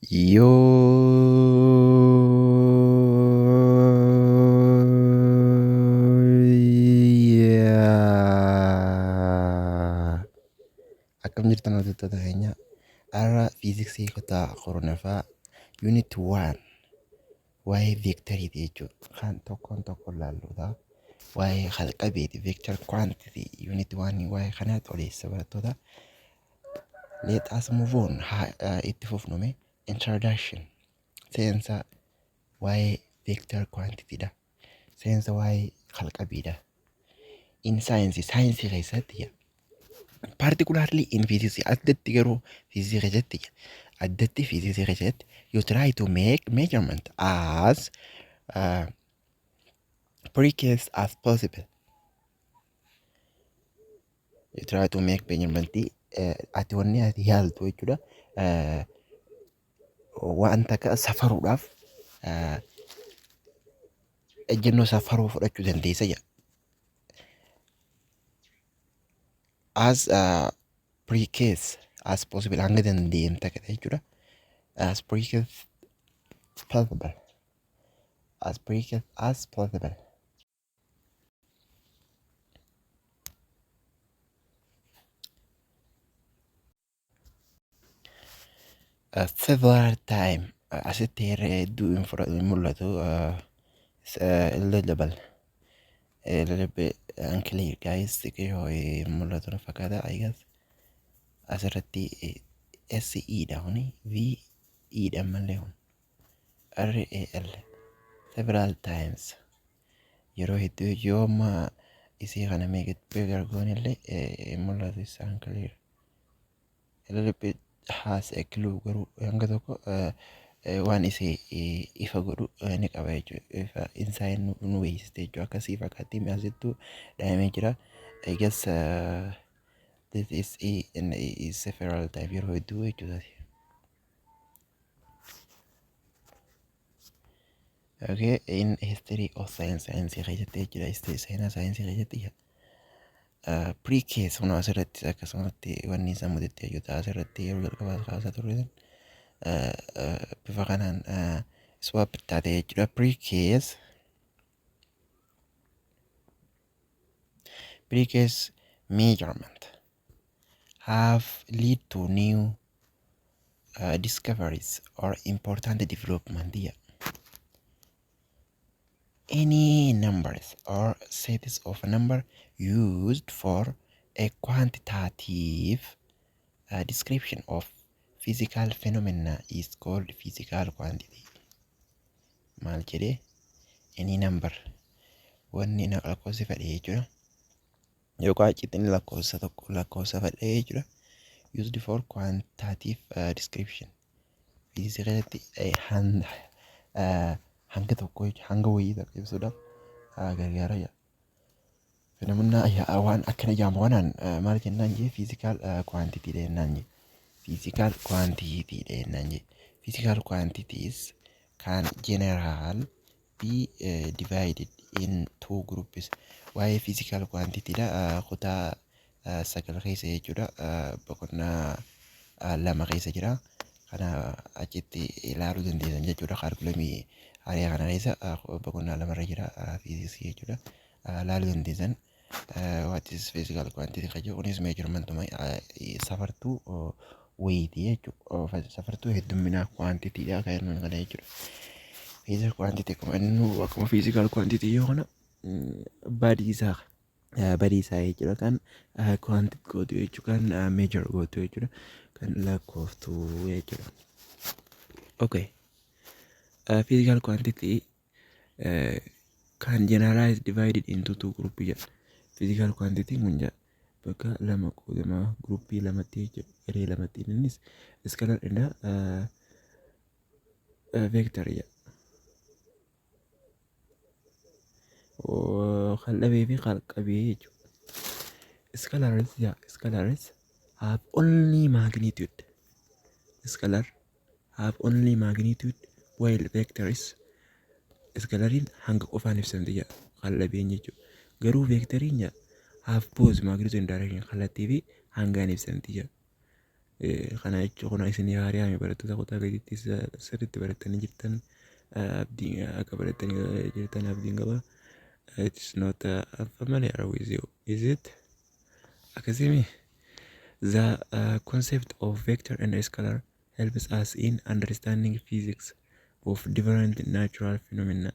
Yoo yaa akkam jirtan hojjettoota keenya har'a fiiziksii kutaa koronaffaa unit 1 waa'ee veektarii jechuudha kan tokkoon tokko laalluudha waa'ee halqabeeti veektar quantity unit 1 waa'ee kanaatti odeessa barattoota let us move on itti fufnume introduction seensa waa'ee veektar quantity dha seensa waa'ee halqabeedha in science keessatti particularly in physics addatti garuu physics keessatti addatti physics keessatti you try to make measurement as precise as possible. You try to make measurement ati wanni ati yaaltu jechuudha wanta ka safaruudhaaf ejjennoo safaruu fudhachuu dandeessa jedha. As precise as possible hanga dandeemta kadha jechuudha. As precise possible. As precise as possible. Several time asitti irra hedduu hin mul'atu illegible unclear guys xiqqoo hin mul'atu na fakkaata I guess asirratti SE dha huni VE dha malee hun RAL several times yeroo hedduu yooma isii kana meeqatti gargoon illee hin mul'atu isa unclear illegible has a clue garuu hanga tokko waan isii ifa godhu ni qaba jechuudha ifa insaan nu weessite jechuudha akkasii fakkaatti mi'aasittuu dhahamee jira I guess this is several time yeroo hedduu jechuudha. Okay, in history of science keessatti jechuudha science keessatti pre-case kun asirratti akkasumatti wanni isa mudatte jechuudha asirratti yeroo jalqabaa kaasaa turre bifa kanaan swap taate jechuudha pre-case measurement have lead to new discoveries or important development here. Any numbers or sets of a number used for a quantitative description of physical phenomena is called physical quantity. Maal jedhee any number wanni lakkoofsa fedhe jechuudha yookaan cixin lakkoofsa tokko lakkoofsa fedhe jechuudha used for quantitative description physics keessatti hanga tokko hanga wayii tokko ibsuudhaaf gargaara jedha. Fenomena waan akkana jedhamu kanaan maal jennaan jee physical quantity jennaan jee physical quantity jennaan jee physical quantities can general be divided in two groups. Waa'ee physical quantity dha kutaa sagal keessa jechuudha boqonnaa lama keessa jira kana achitti ilaaluu dandeessan jechuudha kaalkulamii hariyaa kana keessa boqonnaa lamarra jira fiiziksii jechuudha ilaaluu dandeessan what is physical quantity kaje kunis measurement safartuu weeyitii jechuudha safartuu heddumminaa quantity dha kan inni kana jechuudha physical quantity kuma inni akkuma physical quantity yoo kana badiisaa jechuudha kan quantity gootu jechuudha kan measure gootu jechuudha kan lakkooftu jechuudha. Okay. Physical quantity can generalize divided into two groups. Physical quantity kunja bakka lama qoodama groupii lamatti jechuudha garee lamatti innis scalar inda vector ya qal'abee fi qalqabee jechuudha. Scalars have only magnitude. Scalar have only magnitude while vectors scalarin hanga qofaan ibsamte jedha qal'abeen jechuudha. Garuu vectoriin have both magnitude and direction kallattii fi hangaan ibsamte jedha. kana jechuun isin yaari'ame barattoota kutaa gadiittis sirriitti barattanii jirtan abdii akka barattanii jirtan abdiin qaba. It's not familiar with you, is it? Akkasimi the concept of vector and scalar helps us in understanding physics of different natural phenomena.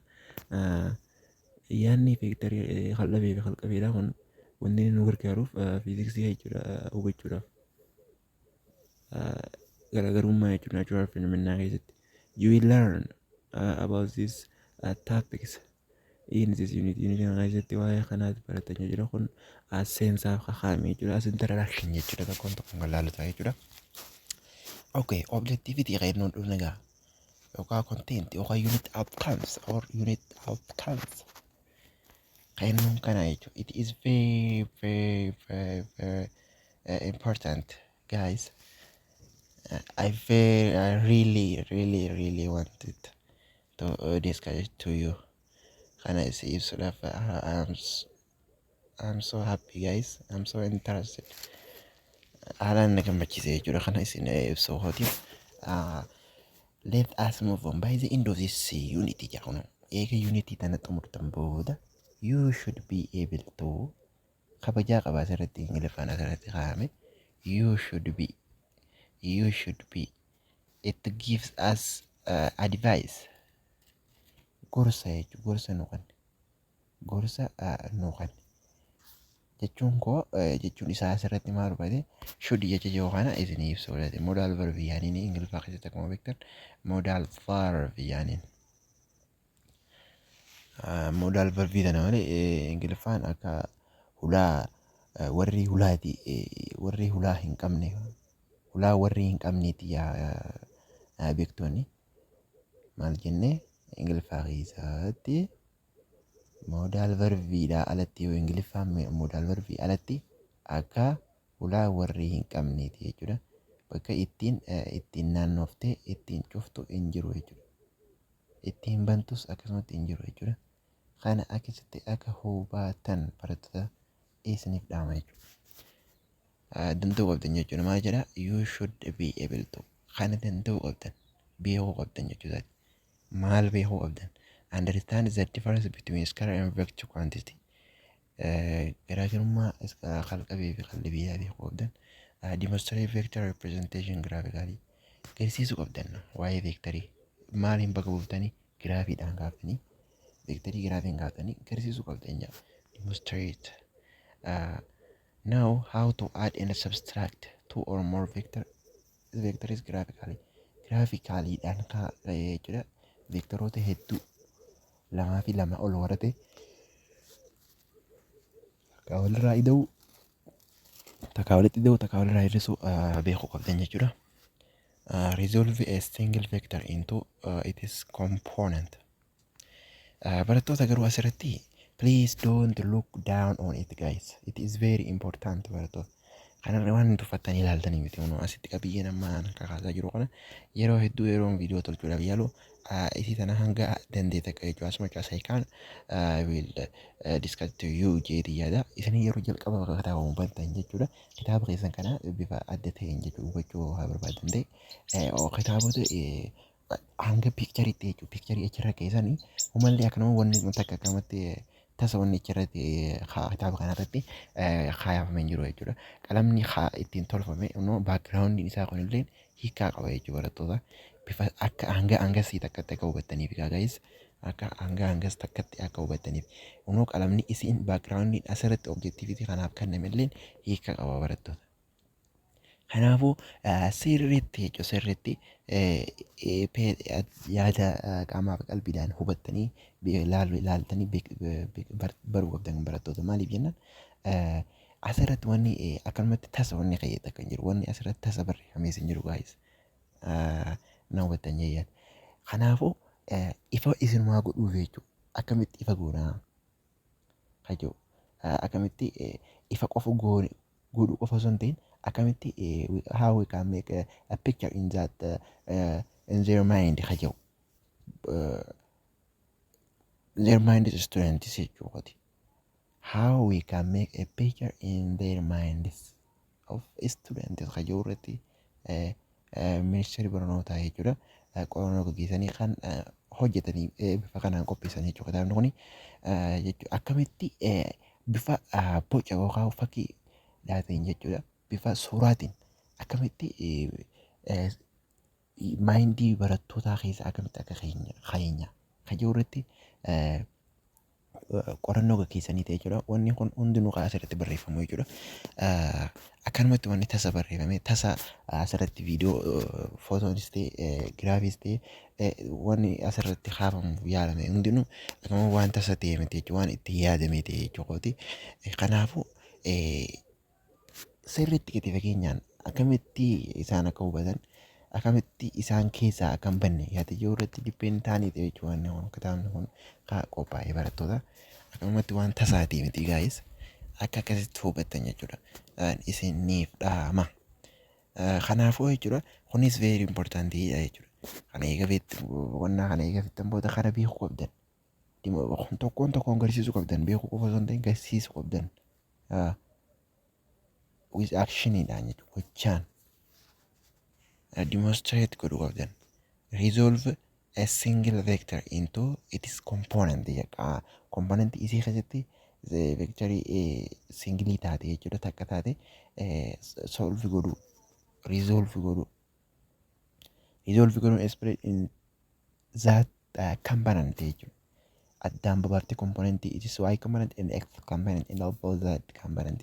Yaanni vectorii qal'abee fi qalqabeedha kun wanni nu gargaaruuf fiiziksii jechuudha hubachuudhaaf. Garaagarummaa jechuudha natural phenomena keessatti. You will learn about these topics in this unit. Unit kana keessatti waa'ee kanaatti baratanii jira kun seensaaf kakaa'ame jechuudha. As introduction jechuudha tokkoon tokkoon kan laalutaa jechuudha. Okay, objectivity qayyadnoon dhufna gaa yookaan content yookaan unit outcomes or unit outcomes. Qayyadnoon kana jechuudha. It is very important, guys. I really wanted to discuss it to you. Can I say so that I'm so happy, guys. I'm so interested. Alan nagamachise jura kana isin so hot. Let us move on. By the end of this unity jauna. Ega unity tana tumurtan boda. You should be able to kabaja kabasarati ingilifana sarati kame. You should be. It gives us advice. Gorsa nukan. Gorsa nukan. Jechuun koo jechuun isaa asirratti maal barbaade should jecha Yohana isinii ibsu godhate modal verb yaaniin ingiliffaa keessatti akkuma beektan modal verb yaaniin modal verb tana malee ingiliffaan akka hulaa warri hulaati warri hulaa hin qabne hulaa warri hin qabneeti yaa beektoonni maal jennee ingiliffaa keessatti modal verbiidha alatti yoo ingiliffaan modal verbii alatti akka hulaa warri hin qabneeti jechuudha. Bakka ittiin naannoftee ittiin cuftu hin jiru jechuudha. Ittiin bantus akkasumatti hin jiru jechuudha. Kana akkasitti akka hubatan barattoota isiniif dhaama jechuudha. Danda'uu qabdan jechuudha. Maal jedhaa? You should be able to. Kana danda'uu qabdan. Beekuu qabdan jechuudha. Maal beekuu qabdan? Understand the difference between scalar and vector quantity. Garaagarummaa qalqabee fi qal'abiyaa beekuu qabdan. Demonstrate vector representation graphically. Garsiisuu qabdan waa'ee vectorii. Maaliin bakka buuftanii giraafiidhaan kaaftanii vectorii giraafiin kaaftanii garsiisuu qabdan jaa. Demonstrate. Now how to add and subtract two or more vectors graphically. Graphically dhaan jechuudha. Vectoroota hedduu lamaa fi lama ol warate takkaa walirraa ida'uu takkaa walitti ida'uu takkaa walirraa hir'isuu beekuu qabdan jechuudha. Resolve a single vector into its component. Barattoota garuu asirratti please don't look down on it, guys. It is very important barattoota. Kanarra waan tuffatanii ilaaltanii miti asitti qabiyyeen amma kakaasaa jiru kana yeroo hedduu yeroon viidiyoo tolchuudhaaf yaalu isii tana hanga dandeete akka jechuudha. As much as I can will discuss to you jeetii yaada. Isanii yeroo jalqaba kitaaba hubantan jechuudha. Kitaaba keessan kana bifa adda ta'een jechuudha hubachuu haa barbaadan ta'e kitaabota hanga piikchariitti jechuudha. Piikcharii achirra keessanii umallee akkanuma wanni takka akkamatti tasa wanni achirratti kitaaba kanarratti kaayafamee jiru jechuudha. Qalamni ittiin tolfame baakgiraawundiin isaa kunillee hiikaa qaba jechuudha barattoota. Bifa akka hangasii takkatti akka hubattaniif guys akka hangas takkatti akka hubattaniif qalamni isiin baakgiraawundiin asirratti objektiivitii kanaaf kennamellee hiikaa qaba barattoota. Kanaafuu sirriitti jechuudha sirriitti yaada qaamaaf qalbiidhaan hubattanii ilaaltanii baruu qabdan barattoota. Maaliif jennaan asirratti wanni akkanumatti tasa wanni qayyata kan jiru wanni asirratti tasa barreeffamees hin jiru guys. Na hubattan jeeyyaadha. Kanaafuu ifa isinumaa godhuuf jechuudha. Akkamitti ifa goonaa kajoo akkamitti ifa qofa godhuu qofa osoo hin ta'in akkamitti how we can make a picture in that in their mind kajoo their mind is students jechuudha. How we can make a picture in their minds of students kajoo irratti ministeerri barnootaa jechuudha. Qorannoo gaggeessanii kan hojjetanii bifa kanaan qopheessan jechuudha. Kitaabni kun jechuudha akkamitti bifa boca yookaan fakkii dhaateen jechuudha. Bifa suuraatiin akkamitti maayindii barattootaa keessa akkamitti akka keenya kan jiru irratti qorannoo gaggeessanii ta'e jechuudha. Wanni kun hundinuu kan asirratti barreeffamu jechuudha. Akkanumatti wanni tasa barreeffame tasa asirratti viidiyoo footoonis ta'e giraafiis ta'e wanni asirratti kaafamu yaalame hundinuu akkama waan tasa ta'e miti jechuudha. Waan itti yaadame ta'e jechuudha. Kanaafuu sirriitti gadi fageenyaan akkamitti isaan akka hubatan akkamitti isaan keessaa akka hin banne yaada jiru irratti dippeen ta'anii ta'e jechuudha. Kitaabni kun qophaa'ee barattoota akkamatti waan tasaatii miti gaa'is akka akkasitti hubatan jechuudha. Isiniif dhaama. Kanaafuu jechuudha kunis very importantiidha jechuudha. Kana eegabeettan booda kana beekuu qabdan. Tokkoon garsiisuu qabdan beekuu qofa osoo hin ta'in garsiisuu qabdan. With actioniidhaan jechuudha gochaan. Demonstrate godhuu qabdan. Resolve a single vector into its component. Component isii keessatti vectorii singilii taate jechuudha takka taate solve godhuu. Resolve godhuu. Resolve godhuun express in that component jechuudha. Addaan babaartee component it is y component and x component and all that component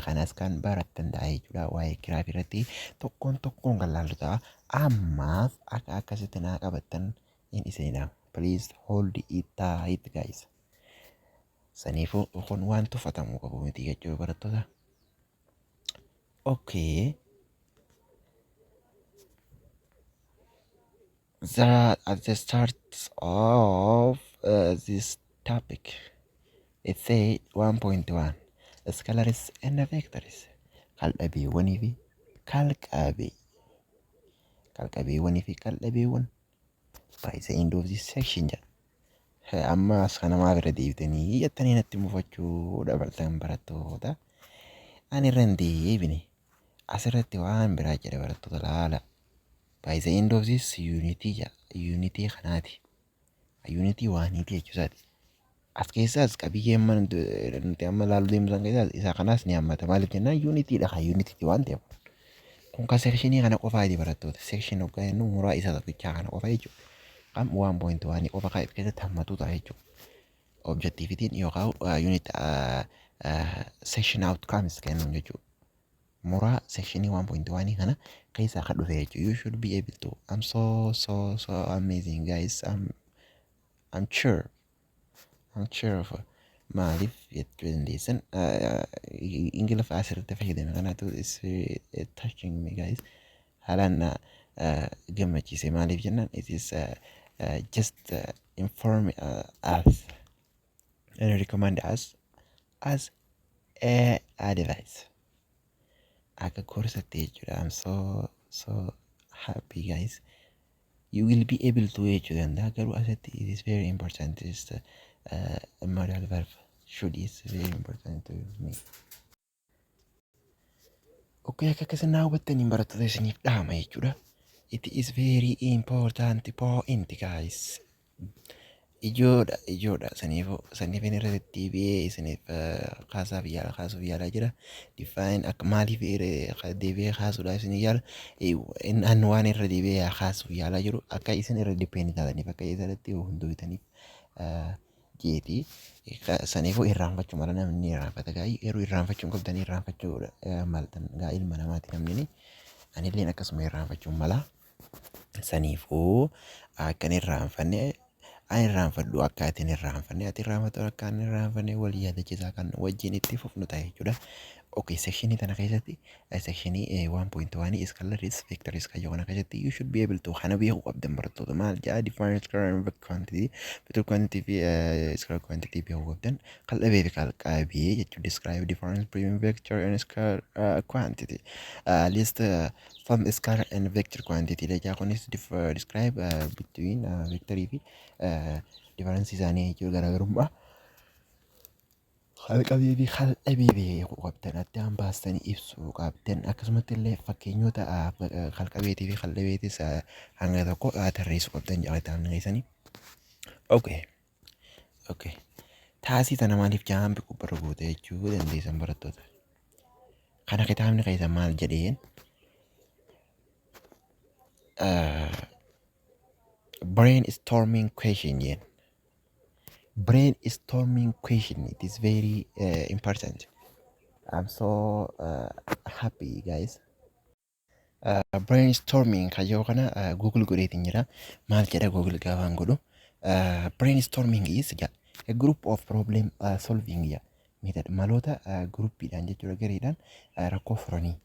kanas kan barattan ta'a jechuudha. Waa'ee giraafii irratti tokkoon kan laallu ta'a. Ammaaf akka akkasitti naa qabattan in isinidha. Please hold it tight guys. Saniifuu kun waan tuffatamuu qabu miti jechuudha barattoota. Okay. At the start of this topic, it said 1.1 scalaris and vectors. Kalqabeewwanii fi kalqabeewwanii fi kalqabeewwan by the end of this section jedha. Amma as kana maaf irra deebitanii jettanii natti mufachuu dabaltan barattoota. Ani irra hin deebine asirratti waan biraa jedha barattoota laala. By the end of this unity kanaati. Unity waaniiti jechuusaati. As keessaas qabiyyeen nuti amma laaluu deemsan keessaas isa kanaas ni hammata. Maaliif jennaan unitiidha kan unity waan ta'eef. Kun kan sekshinii kana qofaa barattoota. Sekshin hoggaa jennu muraa isa tokkichaa kana qofa jechuudha. Kan 1.1 qofa kan keessatti hammatu ta'a jechuudha. Objectivitiin yookaan unit section outcomes kennuun jechuudha. Muraa sectionii 1.1 kana keessaa kan dhufe jechuudha. You should be able to. I'm so amazing guys. I'm sure of maaliif jechuu dandeessan ingiliffa asirratti fayyadame kanaatu is touching me guys. Haalaan gammachiise maaliif jennaan it is just inform us and recommend us as a advice. Akka korsatti jechuudha. I'm so happy guys. You will be able to jechuudha danda'a garuu asatti it is very important. It is a modal verb should is very important to me. Okay, akka akkasina hubattaniin barattoota isiniif dhaama jechuudha. It is very important point guys. Ijoodha saniifin irra deddeebi'ee isiniif kaasuuf yaalaa jira. Define akka maaliif deebi'ee kaasuudhaaf isin yaala. Inni waan irra deebi'ee kaasuuf yaalaa jiru akka isin irra dipeendii taataniif akka isarratti hunduu bitaniif jeeti. Saniifuu irraanfachuu mala namni irraanfata gaa'ii yeroo irraanfachuu qabdanii irraanfachuu maltan gaa ilma namaati namni anilleen akkasuma irraanfachuu mala. Saniifuu akkan irraanfanne ani irraanfadhu akka atiin irraanfanne ati irraanfatu akka ani irraanfanne walii yaadachiisaa kan wajjin itti fufnu ta'a jechuudha. Okay, sectionii tana keessatti sectionii 1.1 scalaris vectors kan jedhu kana keessatti you should be able to kana beekuu qabdan barattoota maal jedha define scalar and quantity vector quantity fi scalar quantity beekuu qabdan qal'abee fi qalqabee jechuun describe difference between vector and scalar quantity list from scalar and vector quantity lejaa kunis describe between vector fi difference isaanii jechuudha garaagarummaa halqabii fi hal'abii beekuu qabdan addaan baastanii ibsuu qabdan akkasumatti illee fakkeenyota halqabeetii fi hal'abeetis hanga tokko tarreessuu qabdan jaalatamu keessanii. Okay. Okay. Taasii tana maaliif jaambi kubbarra goote jechuu dandeessan barattoota. Kana kitaabni keessan maal jedheen brainstorming question yen. Brainstorming question, it is very important. I'm so happy guys. Brainstorming kayyoo kana Google godheetiin jira. Maal jedha Google gaafaan godhu. Brainstorming is a group of problem solving method maloota groupiidhaan jechuudha gareedhaan rakkoo furanii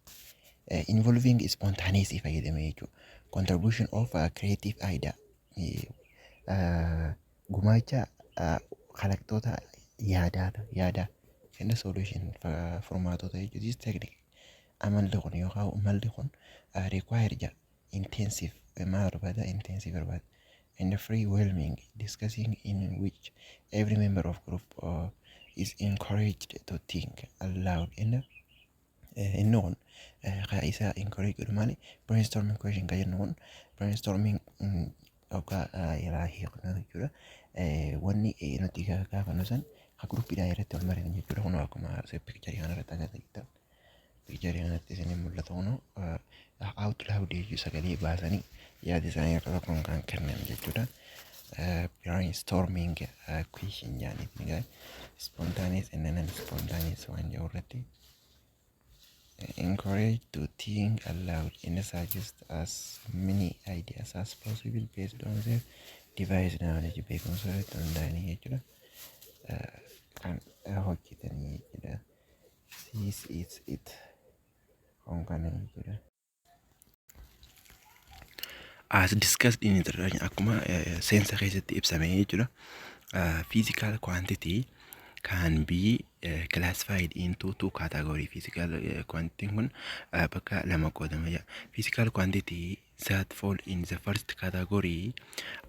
involving spontaneous fayyadamee jechuudha. Contribution of creative idea gumaacha kalaqtoota yaada and the solution formaatota jechuudha. This technique amalli kun yookaan malli kun require intensive intensive and free whelming discussing in which every member of group is encouraged to think aloud and known isa encourage mali brainstorming question kaya known brainstorming oka ila hiqna jura wanni nuti gaafa nusan ha groupiidhaan irratti wal mari'an jechuudha. Kun akkuma picture kana irratti agarsiisa. Picture kanatti isin mul'atu kun out loud jechuu sagalee baasanii yaada isaanii irra tokkoon kan kennan jechuudha. Brainstorming question jaanitti spontaneous and non-spontaneous waan jedhu irratti encourage to think aloud and suggest as many ideas as possible based on their device knowledge beekumsa irratti hundaa'anii jechuudha. Kan hojjetanii jechuudha. This is it. As discussed in introduction, akkuma seensa keessatti ibsame jechuudha. Physical quantity can be classified into two categories. Physical quantity kun bakka lama qoodama jira. Physical quantity that fall in the first category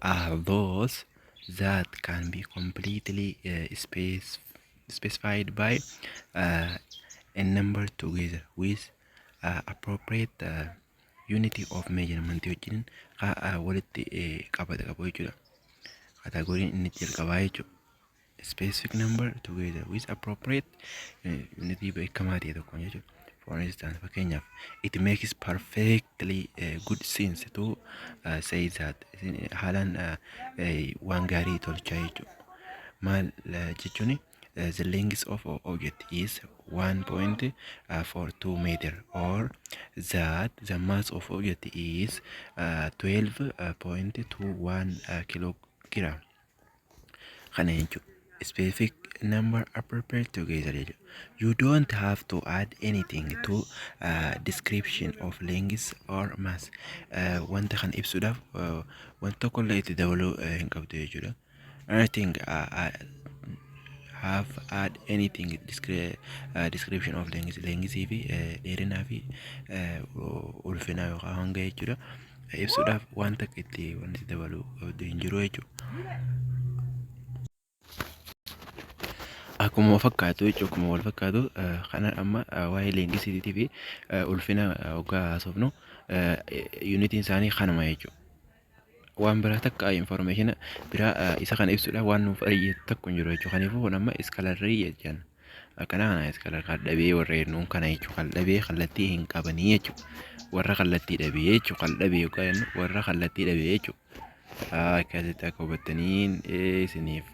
are those that can be completely specified by a number together with appropriate unity of measurement wajjin walitti qabata qabu jechuudha. Category inni jalqabaa jechuudha. Specific number together with appropriate unity beekamaa ta'e tokko jechuudha. For instance, fakkeenyaaf it makes perfectly good sense to say that haalaan waan gaarii tolchaa jechuudha. Maal jechuuni? The length of object is 1.42 meter, or that the mass of object is 12.21 kilogram. Specific number appropriate together. You don't have to add anything to description of length or mass. Wanta kan ibsuudhaaf wanta kolla itti dabaluu hin qabdu jechuudha. Anything have add anything description of length fi dheerinaa fi ulfinaa yookaan hanga jechuudha. Ibsuudhaaf wanta itti wanti dabaluu hin jiru jechuudha. Akkuma fakkaatu jechuudha. Akkuma wal fakkaatu kana amma waa'ee leenjisiitii fi ulfina hoggaa haasofnu unitiin isaanii kanuma jechuudha. Waan biraa takka information biraa isa kana ibsuudha waan nuuf ari'ee takku hin jiru jechuudha. Kanaafuu kun amma iskalarii jechaan akkana iskalar kan dhabee warra jennuun kana jechuudha. Kan dhabee kallattii hin qabanii jechuudha. Warra kallattii dhabee jechuudha. Kan dhabee yookaan warra kallattii dhabee jechuudha. Akkasitti akka hubattaniin isiniif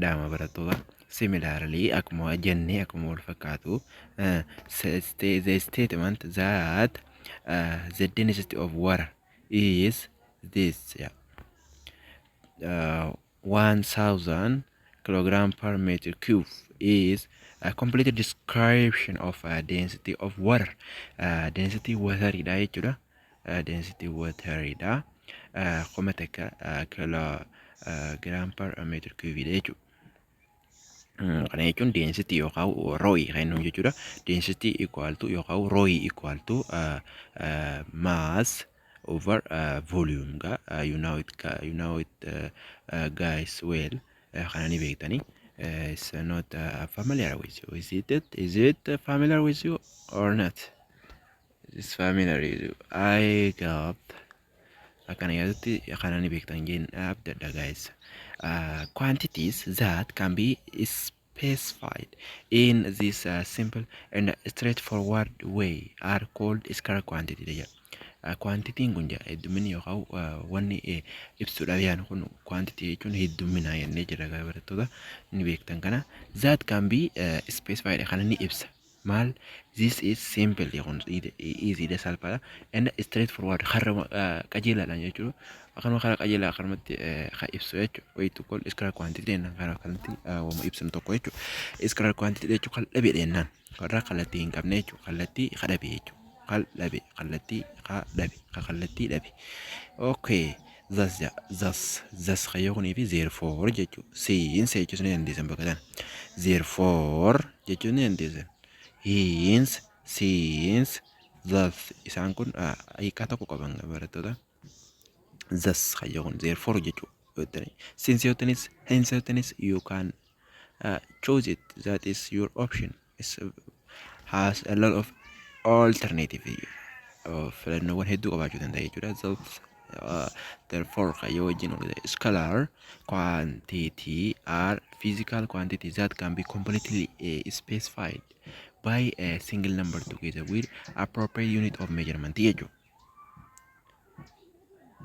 dhaama barattoota. Similarly, akkuma jennee akkuma wal fakkaatu the statement that the density of water is this 1000 kilogram per meter cube is a complete description of density of water. Density water ida jechuudha. Density water ida kuma takka kilogram per meter cube ida jechuudha. Kana jechuun density yookaan rooyi kan nuyi jechuudha. Density equal to yookaan rooyi equal to mass over volume ga you know it guys well kana ni beektanii It's not familiar with you. Is it familiar with you or not? It's familiar with you. I got akkana yaadatti kanani beektan jeen abdadha guys. Quantities that can be specified in this simple and straightforward way are called scalar quantity. Quantitiin kun heddumminni yookaan wanni ibsuudhaaf yaanu kun quantity jechuun heddumminaa jennee jira barattoota ni beektan kana that can be specified kana ni ibsa maal this is simple kun easy da salphaadha and straightforward harra qajeelaadhaan jechuudha akkanuma karaa qajeelaa akkanumatti kan ibsu jechuudha wayitu kol scalar quantity jennaan karaa kanatti wama ibsinu tokko jechuudha scalar quantity jechuun kan dhabe jennaan warra kallattii hin qabne jechuudha kallattii kadhabe jechuudha qalbi qalatti qadabi qalatti dabi okay thus khayuni fi therefore jechu since jechu ne ndizan bakadan therefore jechu ne ndizan hence since thus isan kun ay kata ko qaban barattoda thus khayun therefore jechu since yotenis hence yotenis you can choose it that is your option has a lot of alternative فلأنه one head about you then therefore scalar quantity are physical quantities that can be completely specified by a single number together with appropriate unit of measurement.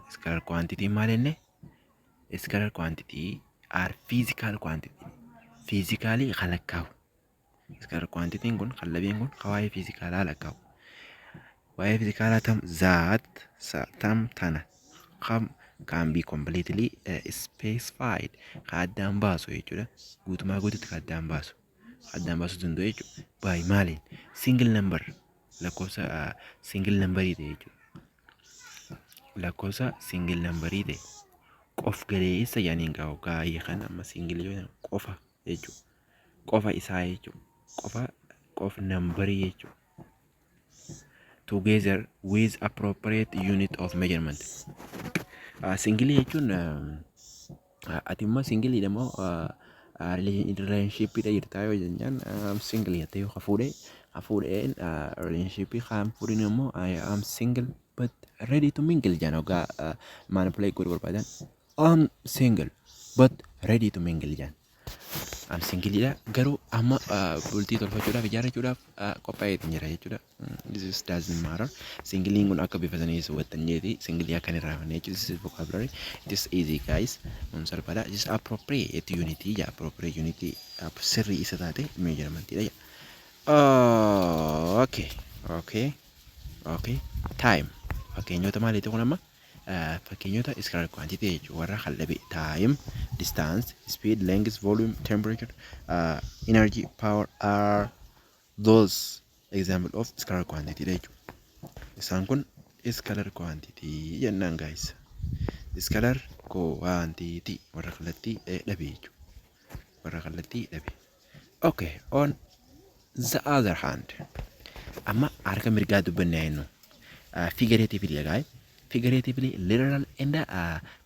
Scalar quantity malene scalar quantity are physical quantity physically khalakaw scalar quantity ngun khalabin ngun qawai physical alakaw why physical atom that tam tana can be completely specified qaddam baso jechuudha guutuma guututti qaddam baso dundo jechuudha by malin single number lakkoofsa single number ide jechuudha lakkoofsa single number ide qof galee isa yaaniin qabu gaayee kana amma single yoo qofa jechuudha qofa isaa jechuudha qof number jechuudha together with appropriate unit of measurement. Single jechuun atimma single demo relationship ida jirta yoo jenjaan single yaate yoo hafuudheen relationship kan fuudhin immoo I am single but ready to mingle jaan ogaa manipulate godhu barbaadan I'm single but ready to mingle jaan am single ida garuu amma bultii tolfachuudhaaf ijaarrachuudhaaf qophaa'ee jira jechuudha. This doesn't matter. Singling on akabi fazanis what the navy, singly can this is vocabulary. It is easy guys. Pada is appropriate unity, appropriate unity siri is that measurement. Okay. Time. Okay, nyota mali to nama. Nyota is scalar quantity wara khalabi time, distance, speed, length, volume, temperature, energy, power are those example of scalar quantity jechuudha. Isaan kun scalar quantity jennaan guys. Scalar quantity warra kallattii dhabe jechuudha. Warra kallattii dhabe. Okay, on the other hand, amma harka mirgaa dubbanne ayinu figuratively guys. Figuratively, literal and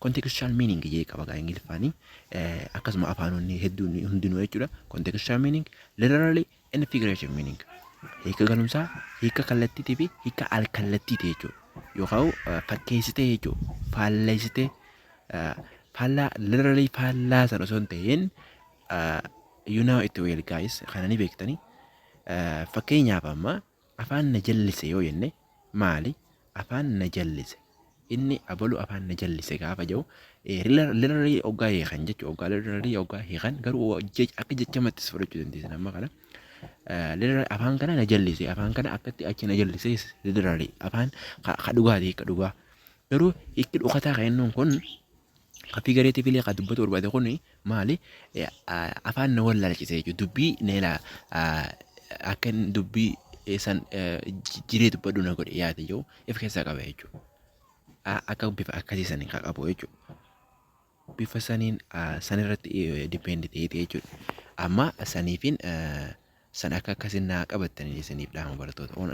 contextual meaning jee qaba gaa ingilifaanii akkasuma afaanonni hedduun hundinuu jechuudha. Contextual meaning, literally and figurative meaning. Hiika galumsaa hiika kallattiitii fi hiika alkallattiitii jechuudha. Yookaan fakkeessitee jechuudha. Faalleessitee faallaa literally faallaa sana osoo hin ta'in you know it well guys kana ni beektanii fakkeenyaaf amma afaan na jallise yoo jenne maali afaan na jallise inni abalu afaan na jallise gaafa jiru literally ogaa hiikan jechuudha. Ogaa literally ogaa hiikan garuu akka jechamatti fudhachuu dandeessan amma kana literally afaan kana na jallise afaan kana akkatti achi na jallise literally afaan kadhugaati kadhugaa garuu hiikki dhukataa kan inni kun figuratively ka dubbatu barbaade kun maali afaan na wallaalchise jechuudha. Dubbii neela akka dubbii san jiree dubbadhu na godhe yaate jiru if keessa qaba jechuudha. Akka bifa akkasii saniin kan qabu jechuudha. Bifa saniin sanirratti depende ta'ee jechuudha. Amma saniifin san akka akkasiin naa qabatanii saniif dhaama barattoota. On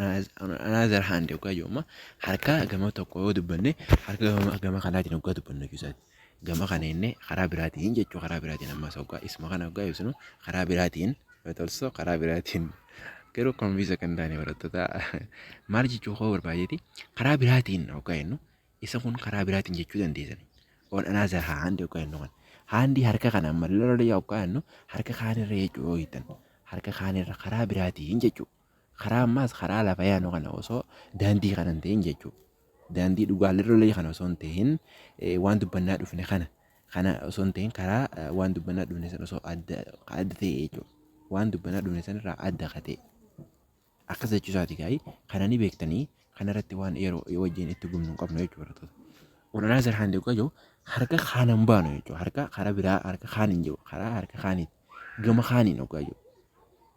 another hand yookaan yooma harka gama tokko yoo dubbanne harka gama kanaatiin yookaan dubbanne keessatti. gama kana inni karaa biraatiin jechuu karaa biraatiin ammas hoggaa isma kana hoggaa ibsinu karaa biraatiin tolsoo karaa biraatiin garuu konfiisa kan taane barattoota maal jechuu koo barbaadeeti karaa biraatiin hoggaa jennu isa kun karaa biraatiin jechuu dandeessan. On another hand hoggaa jennu kan haandi harka kana amma lola hoggaa jennu harka kaanirra jechuu yoo hiitan harka kaanirra karaa biraatiin jechuu karaa ammaas karaa lafa yaanu kana osoo daandii kanan ta'in jechuu. Daandii dhugaalirra kana osoo hin ta'in waan dubbannaa dhufne kana osoo hin ta'in karaa waan dubbannaa dhufne san osoo adda ta'e jechuudha. Waan dubbannaa dhufne san irraa adda ta'e. Akkas jechuusaati gaa'ii kana ni beektanii kanarratti waan yeroo wajjin itti gumnu hin qabnu jechuudha. Walirraa zarhaan deeqaa jiru harka kaanan baanu jechuudha. Harka karaa biraa harka kaaniin jiru karaa harka kaaniin gama kaaniin hoggaa jiru.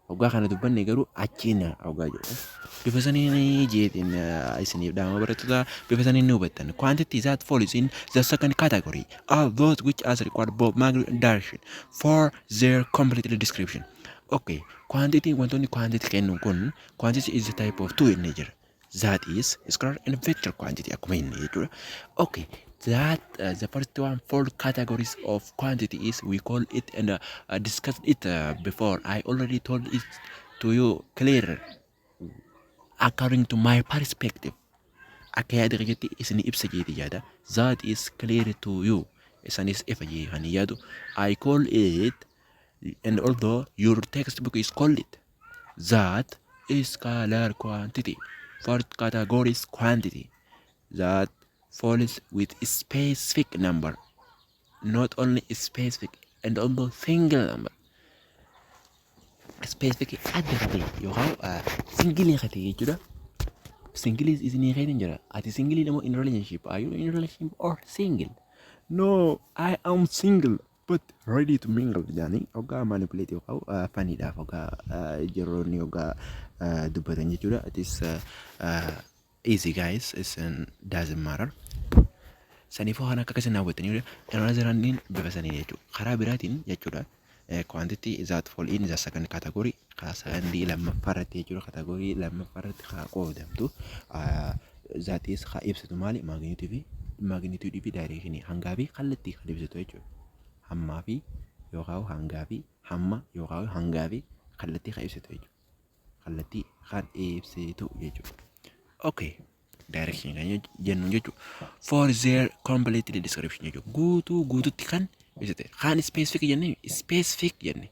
Hoggaa kana dubbanne garuu achiin hoggaa jiru. Bifa saniin jeetiin isiniif dhaama barattoota bifa saniin ni hubattan. Quantities that falls in the second category are those which are required both magnitude and direction for their complete description. Okay, quantity wantoonni quantity kennu kun quantity is the type of two in nature. That is scalar and vector quantity akkuma inni jechuudha. Okay, that the first one four categories of quantity is we call it and discussed it before. I already told it to you clearer according to my perspective. Akka yaada kiyyaatti isin ibsa jeeti yaada. That is clear to you. Isanis ifa jee kan yaadu. I call it and although your textbook is called it that is scalar quantity. Fourth category is quantity that falls with a specific number, not only specific and also single number. Specific adda kate yookaan single kate jechuudha. Single is in a Ati single demo in relationship. Are you in a relationship or single? No, I am single but ready to mingle. Jani oga manipulate oga funny da oga jeroni oga dubbatan jechuudha. It is easy guys. It doesn't matter. Sanifoo kana akka kasan hawwatanii irra jiraniin bifa sanii jechuudha. Karaa biraatiin jechuudha. Quantity that fall in the second category. Kaasandi lammaffaarratti jechuudha. Category lammaffaarratti kaa qoodamtu. That is kaa ibsitu maali magnitude fi direction hangaa fi kallattii kan ibsitu jechuudha. Hammaa fi yookaan hangaa fi hamma yookaan hangaa fi kallattii kan ibsitu jechuudha. Kallattii kan ibsitu jechuudha. Okay. Direction kan jennu jechuudha. For their complete description jechuudha. Guutuutti kan ibsite. Kan specific jenne.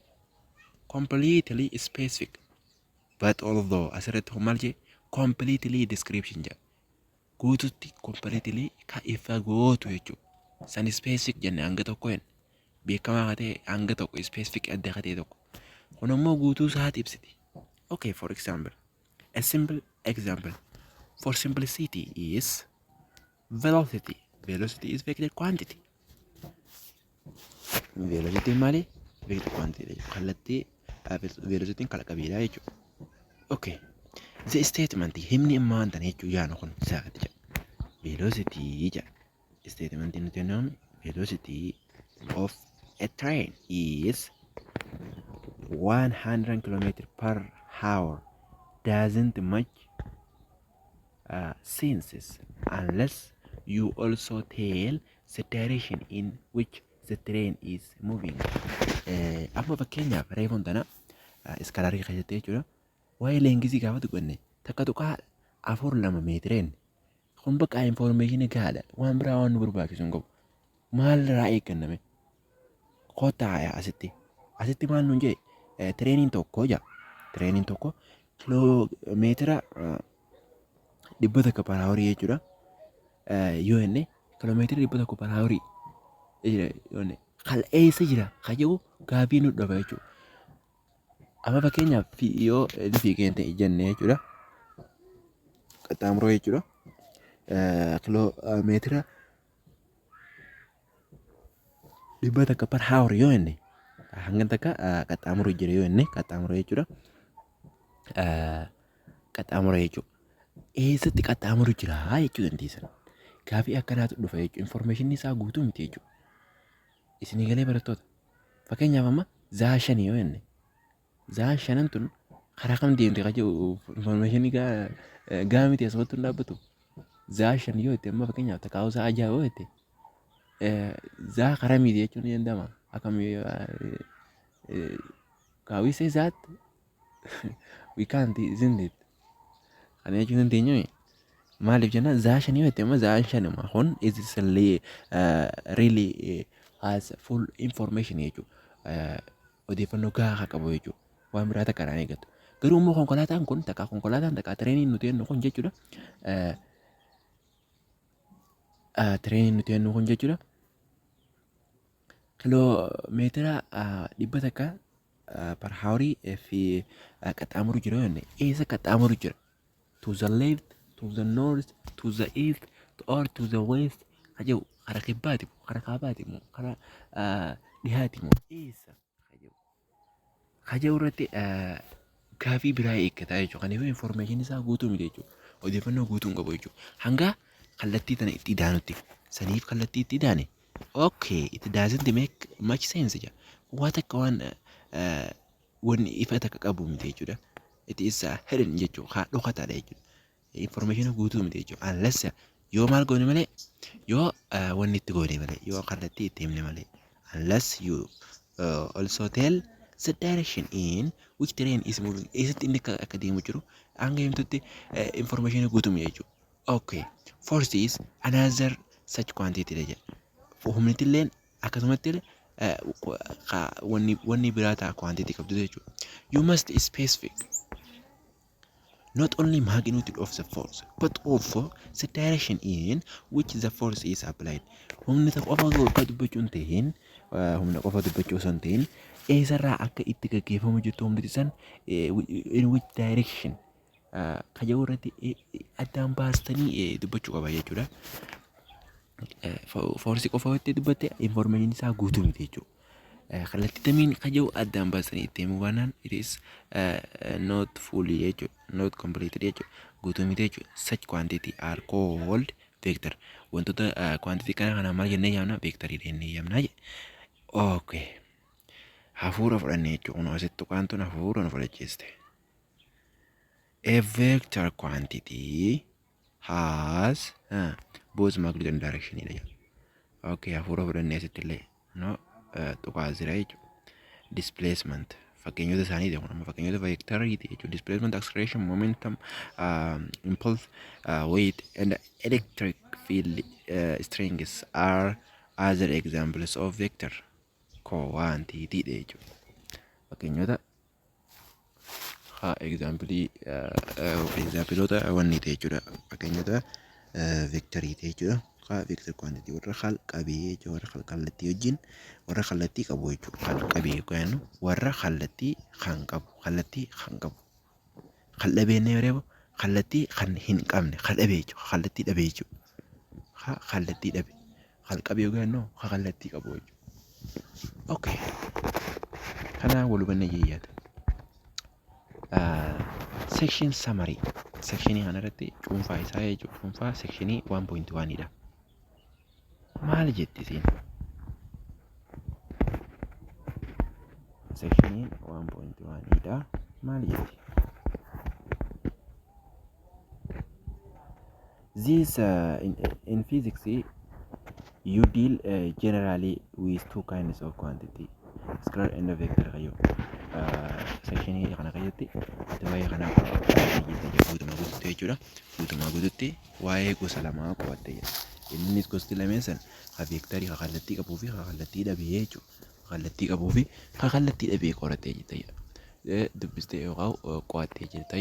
Completely specific. But although asirratti maal jee completely description jedha. Guutuutti completely kan ifa gootu jechuudha. San specific jenne hanga tokko hin beekamaa ta'e hanga tokko specific adda ta'e tokko. Kun immoo guutuu isaati ibsiti. Okay, for example, a simple example. For simplicity is velocity. Velocity is vector quantity. Velocity maali? Vector quantity. Kallattii velocity kalaqabiidha jechuudha. Okay. The statement himni immaan tan jechuu yaanu kun saaqati jedha. Velocity jedha. Statement nuti jennuun velocity of a train is 100 km/h. Doesn't much senses unless you also tell the direction in which the train is moving. Amma fakkeenyaaf reefoon tana iskalarii keessatti jechuudha. Waa'ee leengisii gaafatu qonne takka tuqaa 4 meetireen kun bakka information gaadha waan biraa waan nu barbaachisu hin qabu. Maal irraa eegganname kootaa asitti maal nuun jee tireeniin tokko jaa tireeniin tokko kiloomeetira 100 per hour jechuudha. Yoo inni kiiloomeetira 100 per hour qal'eessa jira kajehu gaabii nu dhaba jechuudha. Amma fakkeenyaaf yoo fiigeen ta'e jenne jechuudha. Qaxxaamuroo jechuudha. Kiiloomeetira 100 per hour yoo inni hanga takka qaxxaamuroo jira yoo inni qaxxaamuroo jechuudha. Qaxxaamuroo jechuudha. Eessatti qaxxaamuru jira jechuu dandeessan. Gaabii akkanaatu dhufa jechuudha. Information isaa guutuu miti jechuudha. Isinii galee barattoota. Fakkeenyaaf amma zaa 5 yoo jenne. Zaa 5 tun karaa kam deemte qajeelu information gaa miti asumatti hin dhaabbatu. Zaa 5 yoo jette amma fakkeenyaaf takkaa'u zaa 6 yoo jette Za karamii jechuun ni danda'ama. Akkam can we say that? We can't, isn't it? Kana jechuun dandeenyu maaliif jennaan zaa shanii yoo ta'e zaa shanuma kun is really has full information jechuudha. Odeeffannoo gahaa qabu jechuudha. Waan biraa takka irraa eeggatu. Garuu immoo konkolaataan kun takka tireeniin nuti jennu kun jechuudha. Tireeniin nuti jennu kun jechuudha. Kiloomeetira 100 per hour fi qaxxaamuru jira yoo ta'e eessa qaxxaamuru jira? To the left, to the north, to the east, or to the west. Kajew kara kibbaati moo kara kaabaati moo kara dhihaati moo eessa? Kajew irratti gaafii biraa eeggataa jechuudha. Kanaafuu information isaa guutuu miti jechuudha. Odeeffannoo guutuu hin qabu jechuudha. Hanga kallattii tana itti idaanutti saniif kallattii itti idaane. Okay, it doesn't make much sense ja. Waa takka waan wanni ifa takka qabu miti jechuudha. It is hidden jechuudha. Haa dhokataadha jechuudha. Information guutuu miti jechuudha. Unless yoo maal goone malee yoo wanni itti goone malee yoo kallattii itti himne malee. Unless you also tell the direction in which train is moving. Eessatti inni akka deemu jiru hanga himtutti information guutuu miti jechuudha. Okay. Force is another such quantity jedha. Humniti illeen akkasumatti wanni biraa ta'a quantity qabdu jechuudha. You must specific not only magnitude of the force but also the direction in which the force is applied. Humni qofa dubbachuun ta'in humna qofa dubbachuu osoo hin ta'in eessarraa akka itti gaggeeffamu jirtu humniti san in which direction kajaa'u irratti addaan baastanii dubbachuu qaba jechuudha. Force qofa itti dubbatte information isaa guutuu miti jechuudha. Kallattii tamiin kajaa'u addaan baastanii itti himuu baannaan it is not fully jechuudha. Not completed jechuudha. Guutuu miti jechuudha. Such quantity are called vector. Wantoota quantity kana maal jennee yaamna? Vectorii jennee yaamna. Okay. Hafuura fudhannee jechuudha. Kun asitti tuqaantuun hafuura nu fudhachiiste. A vector quantity has both magnitude and direction. Okay, hafuura fudhannee asitti illee no tuqaa jira jechuudha. Displacement. Fakkeenyota isaaniiti kun amma fakkeenyota vectoriiti jechuudha. Displacement, acceleration, momentum, impulse, weight, and electric field strengths are other examples of vector quantity jechuudha. Fakkeenyota exampleota wanniiti jechuudha. Fakkeenyota vectoriiti jechuudha. Vector quantity warra qalqabee jechuudha. Warra qalqallattii wajjin warra kallattii qabu jechuudha. Qalqabee yookaan warra kallattii kan qabu. Kallattii kan qabu. Qal'abeenne yeroo kallattii kan hin qabne qal'abee jechuudha. Kallattii dhabee jechuudha. Kallattii dhabe. Qalqabee yookaan kallattii qabu jechuudha. Okay. Kana walubannee jiyyaata. Section summary. Sectionii kanarratti cuunfaa isaa jechuudha. Cuunfaa sectionii 1.1 dha. Maal jetti isin? Sectionii 1.1 dha. Maal jetti? This in physics you deal generally with two kinds of quantity, scalar and vector kayo. Sectionii kana kayyatti waa'ee kana guutumaa guututti jechuudha. Guutumaa guututti waa'ee gosa lamaa qo'atte jira. Innis gosti lameen san vectorii kallattii qabuu fi kallattii dhabee jechuudha. Kallattii qabuu fi kallattii dhabee qorattee jirta. Dubbistee yookaan qo'attee jirta.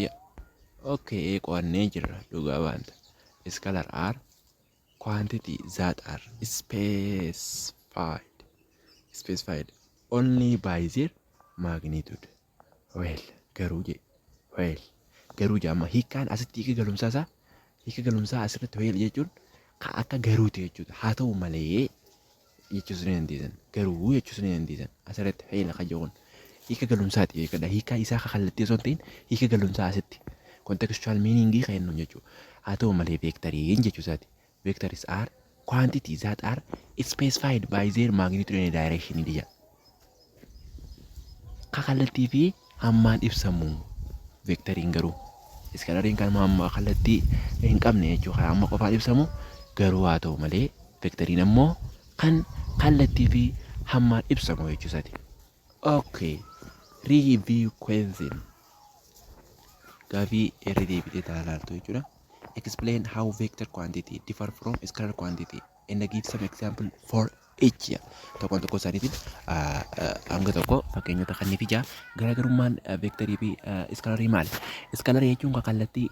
Okay, qo'annee jirra dhugaa baanta. Scalar are quantity that are specified only by their magnitude. Well, garuu jaama hiikaan asitti hiika galumsaa asirratti well jechuun akka garuuti jechuudha. Haa ta'u malee jechuus ni dandeessan. Garuu jechuus ni dandeessan. Asirratti well kajoon hiika galumsaati jechuudha. Hiikaa isaa kallattii osoo hin ta'in hiika galumsaa asitti contextual meaning kennu jechuudha. Haa ta'u malee vectoriin jechuusaati. Vectors are quantities that are specified by their magnitude and direction idija. Kallattii fi hammaan ibsamu vectoriin garuu scalariin kan hamma kallattii hin qabne jechuudha. Hamma qofaan ibsamu garuu haa ta'u malee vectoriin ammoo kan kallattii fi hammaan ibsamu jechuusaati. Okay, review question. Gaafii irra deebitee ilaaltu jechuudha. Explain how vector quantity differ from scalar quantity and give some example for each. Tokkoon tokko isaaniitiin hanga tokko fakkeenyota kannii fi garaagarummaan vectorii fi scalarii maali? Scalarii jechuun kan kallattii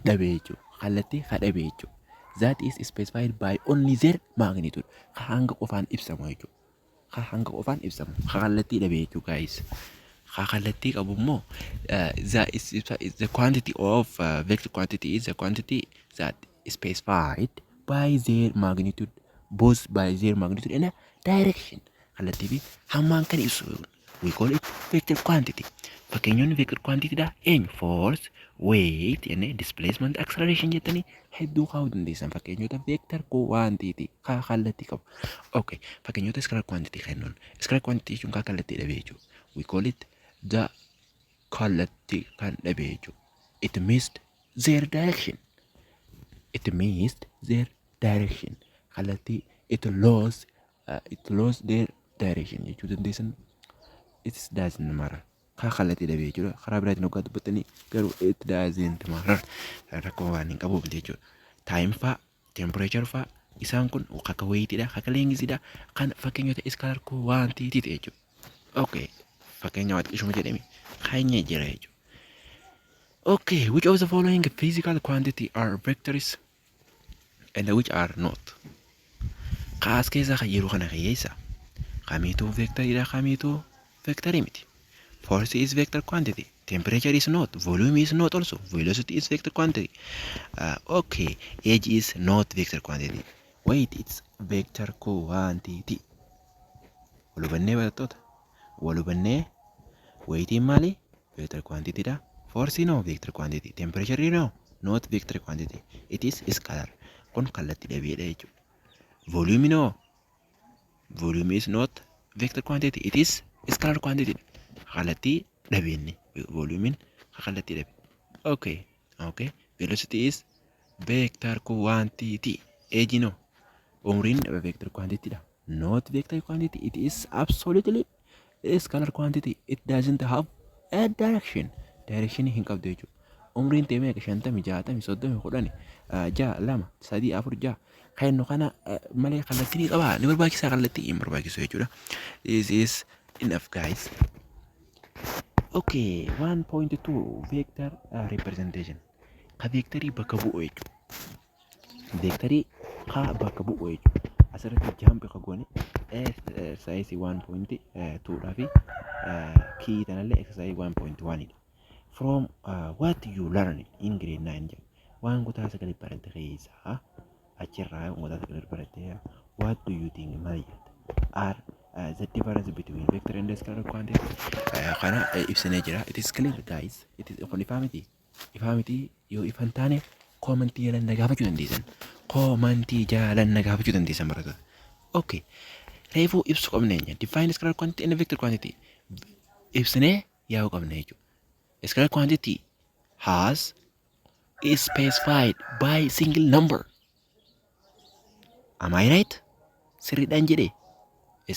dhabee jechuudha. Kallattii kadhabee jechuudha. That is specified by only their magnitude. Kan hanga qofaan ibsamu jechuudha. Kan hanga qofaan ibsamu. Kan kallattii dhabee jechuudha guys. Kallattii qabu immoo the quantity of vector quantity is the quantity that is specified by their magnitude, both by their magnitude and direction. Kallattii fi hammaan kan ibsu we call it vector quantity. Fakkeenyonni vector quantity dha eenyu? Force, weight, and displacement, acceleration jettanii hedduu kaa'uu dandeessan. Fakkeenyota vector quantity kallattii qabu. Okay, fakkeenyota scalar quantity kennuun. Scalar quantity jechuun kan kallattii dhabee jechuudha. We call it the kallattii kan dhabee jechuudha. It missed their direction. It missed their direction. Kallattii it lost their direction jechuu dandeessan. It doesn't matter. Kan kallattii dhabee jechuudha. Karaa biraatiin hoggaa dubbattanii garuu it doesn't matter. Rakkoo waan hin qabuuf jechuudha. Time fa'a, temperature fa'a isaan kun akka weightiidha, akka lengthidha. Kan fakkeenyota scalar quantity jechuudha. Okay. Fakkeenya waan ishuma jedhame kaanya jira jechuudha. Okay, which of the following physical quantity are vectors and which are not? Kaas keessa kan yeroo kana keessa kamiituu vectoridha, kamiituu vectorii miti. Force is vector quantity. Temperature is not. Volume is not also. Velocity is vector quantity. Okay, age is not vector quantity. Weight is vector quantity. Walubannee barattoota. Walubannee weightiin maali? Vector quantity dha. Force no vector quantity. Temperature no not vector quantity. It is scalar. Kun kallattii dhabeedha jechuudha. Volume no. Volume is not vector quantity. It is scalar quantity. Kallattii dhabeenne. Volume kallattii dhabe. Okay. Okay. Velocity is vector quantity. Age no. Umriin vector quantity dha. Not vector quantity. It is absolutely scalar quantity. It doesn't have a direction. Direction hin qabdu jechuudha. Umriin teemee 50, 60, 30, 10, 6, 2, 3, 4, 6 kan kana malee kallattii ni qaba. Ni barbaachisaa kallattii hin barbaachisu jechuudha. This is enough guys. Okay, 1.2 vector representation. Ka vectorii bakka bu'u jechuudha. Vectorii ka bakka bu'u jechuudha. Asirratti jampi ka goone exercise 1.2 dha fi key tanallee exercise 1.1 dha. From what you learned in grade 9 waan kutaa sagalee baratte keessaa achirraa kutaa sagalee baratte what do you think are the difference between vector and scalar quantity? Kana ibsinee jira. It is clear guys. It is ifamity yoo ifan taane commentii jalan nagaafachuu dandeessan. Commentii jalan nagaafachuu dandeessan barattoota. Okay. Reefuu ibsu qabneenya. Define scalar quantity and vector quantity. Ibsinee yaa'u qabna jechuudha. Scalar quantity is specified by single number. Am I right? Sirriidhaan jedhee.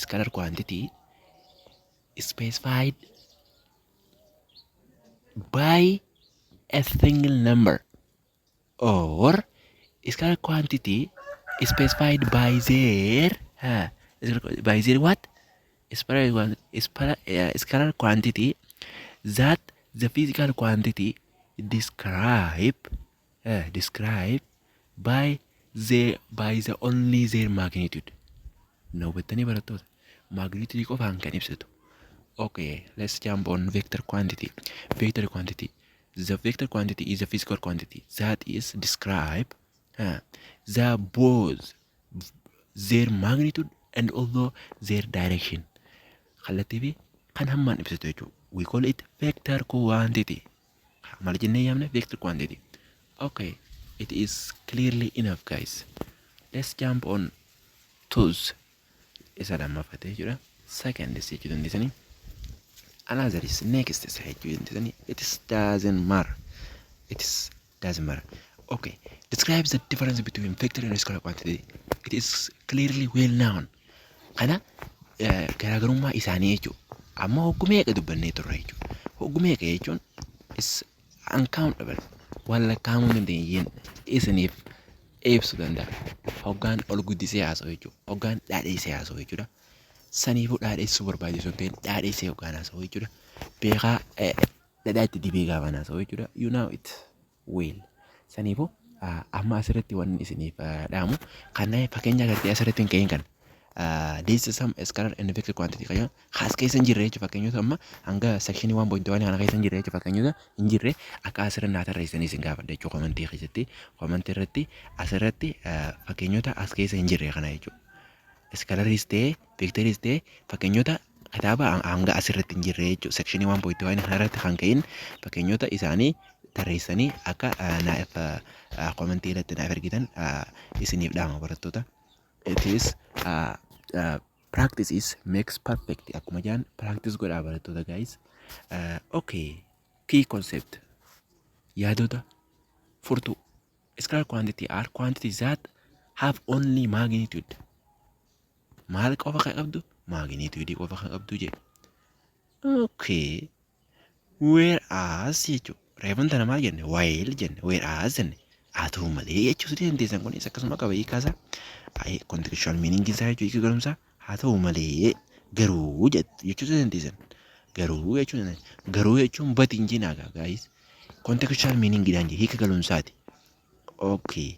Scalar quantity is specified by a single number. Or scalar quantity is specified by their what? Scalar quantity that the physical quantity described by the only their magnitude. No, but any barattoota magnitude qofaan kan ibsatu. Okay, let's jump on vector quantity. Vector quantity. The vector quantity is a physical quantity that is described the both their magnitude and also their direction. Kallattii fi kan hammaan ibsatu jechuudha. We call it vector quantity. Maal jennee yaamna vector quantity. Okay, it is clearly enough guys. Let's jump on tools. Isa lammaffate jechuudha. Second is jechuu dandeessanii. Another is next is jechuu dandeessanii. It is doesn't matter. Okay, describe the difference between vector and scalar quantity. It is clearly well known. Kana garaagarummaa isaanii jechuudha. Amma hoggumee eega dubbannee turre jechuudha. Hoggumee eega jechuun is uncountable waan lakkaa'amuu hin dandeenyeen isiniif ibsuu danda'a. Hoggaan ol guddisee haasa'u jechuudha. Hoggaan dhaadheessee haasa'u jechuudha. Saniifuu dhaadheessuu barbaachisu ta'een dhaadheessee hoggaan haasa'u jechuudha. Beekaa dhadhaa itti dibee gaafa haasa'u jechuudha. You know it well. Saniifuu amma asirratti waan isiniif dhaamu kan fakkeenya agartee asirratti hin ka'in kan. This is some scalar and vector quantity kaya khas keessa hin jirre jechuudha. Fakkeenyota amma hanga section 1.1 kana keessa hin jirre jechuudha. Fakkeenyota hin jirre akka asirratti tarreessanii isin gaafadha jechuudha. Komantii keessatti komantii irratti asirratti fakkeenyota as keessa hin jirre kana jechuudha. Scalaris ta'e vectoris ta'e fakkeenyota kitaaba hanga asirratti hin jirre jechuudha. Section 1.1 kana irratti kan ka'in fakkeenyota isaanii tarreessanii akka naaf komantii irratti naaf ergitan isiniif dhaama barattoota. It is practice is makes perfect. Akkuma jaan practice godhaa barattoota guys. Okay, key concept. Yaadota furtuu. Scalar quantity are quantities that have only magnitude. Maal qofa kan qabdu? Magnitude qofa kan qabdu je. Okay. Whereas jechuudha. Reefan tana maal jenne? While jenne. Whereas jenne. Haa ta'u malee jechuun dandeessan kunis akkasuma qaba hiikaasaa. Contextual meaning isaa jechuun hiika galumsaa haa ta'u malee garuu jechuun dandeessan. Garuu jechuun batiin jinaagaa guys. Contextual meaning dhaan hiika galumsaati. Okay.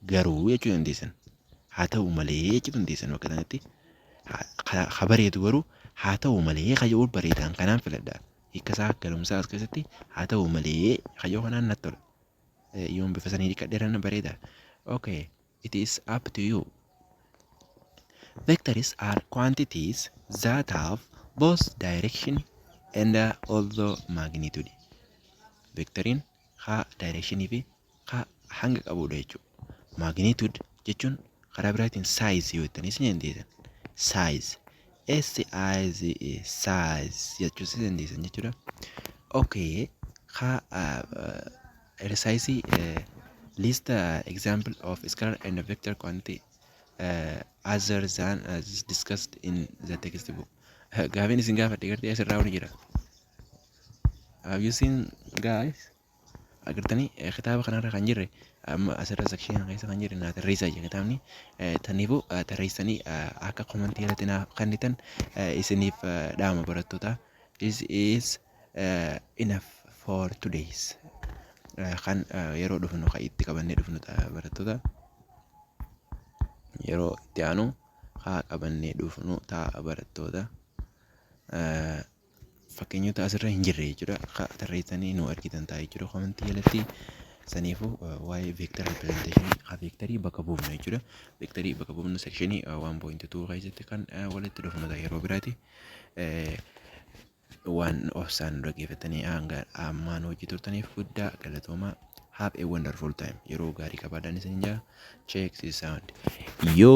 Garuu jechuun dandeessan. Haa ta'u malee jechuun dandeessan bakka kanatti. Habareetu garuu haa ta'u malee kayyoo bareedaan kanaan filadha. Hiikasaa galumsaa as keessatti haa ta'u malee kayyoo kanaan natti tola. Yoon bifa sanii dhiqadheeran bareeda. Okay, it is up to you. Vectors are quantities that have both direction and also magnitude. Vectorin ha direction fi ha hanga qabudha jechuudha. Magnitude jechuun karaa biraatiin size yoo ta'an isin dandeessan. Size. S-I-Z-E size jechuun isin dandeessan jechuudha. Okay, ha precisely list example of scalar and vector quantity other than as discussed in the textbook. Gavin is in Gava as around here. Have you seen guys? Agartani kitaaba kanarra kan jirre asirra section keessa kan jirre na tarreessaa jira kitaabni taniifu tarreessanii akka komantii irratti na kennitan isiniif dhaama barattoota. This is enough for today's. Kan yeroo dhufnu kan itti qabannee dhufnu barattoota yeroo itti aanu haa qabannee dhufnu ta'a barattoota fakkeenyota asirra hin jirre jechuudha. Tarreessanii nu argitan ta'a jechuudha komantii jalatti. Saniifuu waa'ee vector representation vectorii bakka buufnu jechuudha. Vectorii bakka buufnu section 1.2 keessatti kan walitti dhufnu ta'a yeroo biraati. Waan obsaan dhaggeeffatanii hanga ammaan hojii turtaniif guddaa galatoomaa. Have a wonderful time. Yeroo gaarii qabaadhaan isin jaa. Check this sound. Yo.